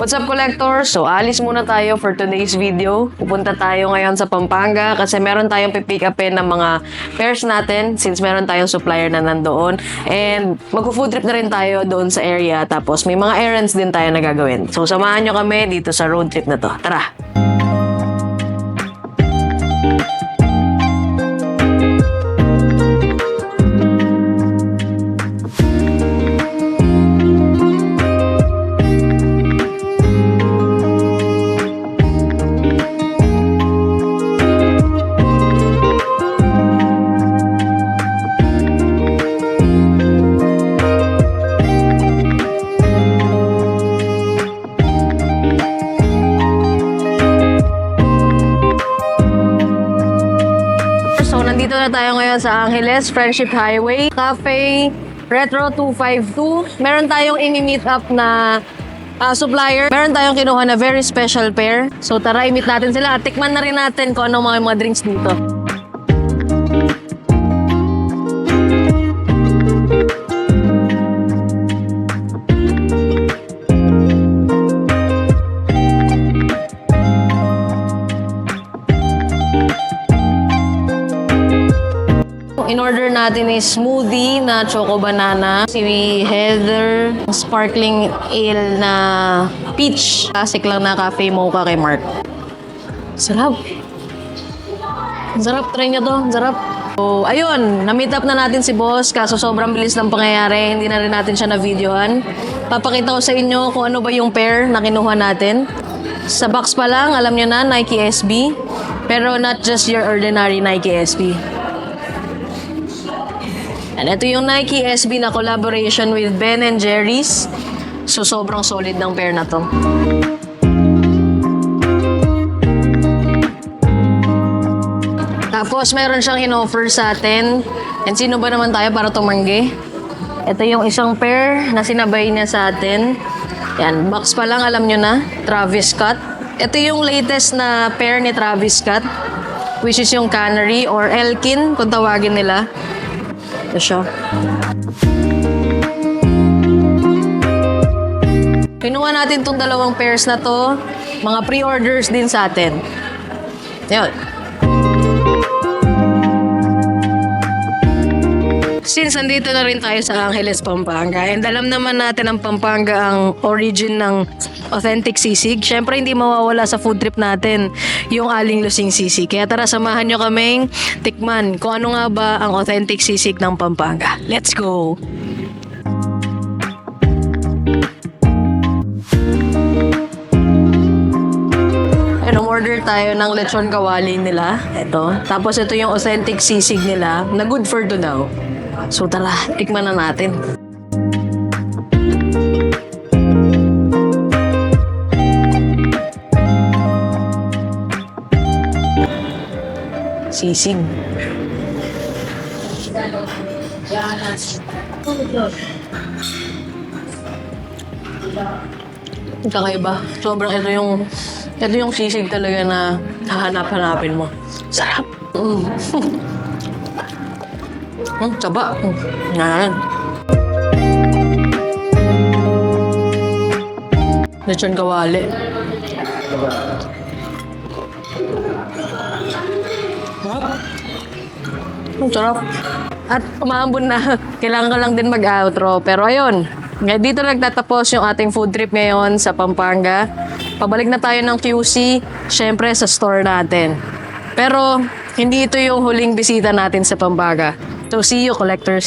What's up, collector? So, alis muna tayo for today's video. Pupunta tayo ngayon sa Pampanga kasi meron tayong pipick upin ng mga pairs natin since meron tayong supplier na nandoon. And mag-food trip na rin tayo doon sa area. Tapos may mga errands din tayo na gagawin. So, samahan nyo kami dito sa road trip na to. Tara! Nandito na tayo ngayon sa Angeles, Friendship Highway, Cafe Retro 252. Meron tayong i-meet up na supplier. Meron tayong kinuha na very special pair. So tara, i-meet natin sila at tikman na rin natin kung ano mga drinks dito. In order natin is smoothie na choco banana, si Heather, sparkling ale na peach, classic lang na cafe mocha kay Mark. Sarap. Sarap, try nyo to. Sarap. So, ayun, na-meet up na natin si boss kaso sobrang bilis ng pangyayari, hindi na rin natin siya na-videohan. Papakita ko sa inyo kung ano ba yung pair na kinuha natin. Sa box pa lang, alam nyo na, Nike SB. Pero not just your ordinary Nike SB. And ito yung Nike SB na collaboration with Ben & Jerry's. So, sobrang solid ng pair na to. Tapos, meron siyang in-offer sa atin. And sino ba naman tayo para tumanggi? Ito yung isang pair na sinabay niya sa atin. Yan, box pa lang, alam nyo na. Travis Scott. Ito yung latest na pair ni Travis Scott, which is yung Canary or Elkin, kung tawagin nila. Ito siya. Kinuha natin itong dalawang pairs na to. Mga pre-orders din sa atin. Yun. Since andito na rin tayo sa Angeles, Pampanga, and alam naman natin ang Pampanga ang origin ng authentic sisig, syempre hindi mawawala sa food trip natin yung aling lusing sisig. Kaya tara, samahan nyo kaming tikman kung ano nga ba ang authentic sisig ng Pampanga. Let's go! Order tayo ng lechon kawali nila. Ito. Tapos ito yung authentic sisig nila na good for to daw. So tara, tikman na natin. Sisig. Kakaiba. Sobrang ito yung sisig talaga na hahanap-hanapin mo. Sarap. Saba. Yan. Lechon kawali. Sarap. At umaambon na. Kailangan ka lang din mag-outro. Pero ayun, dito nagtatapos yung ating food trip ngayon sa Pampanga. Pabalik na tayo ng QC, syempre sa store natin. Pero hindi ito yung huling bisita natin sa Pampanga. So see you, collectors!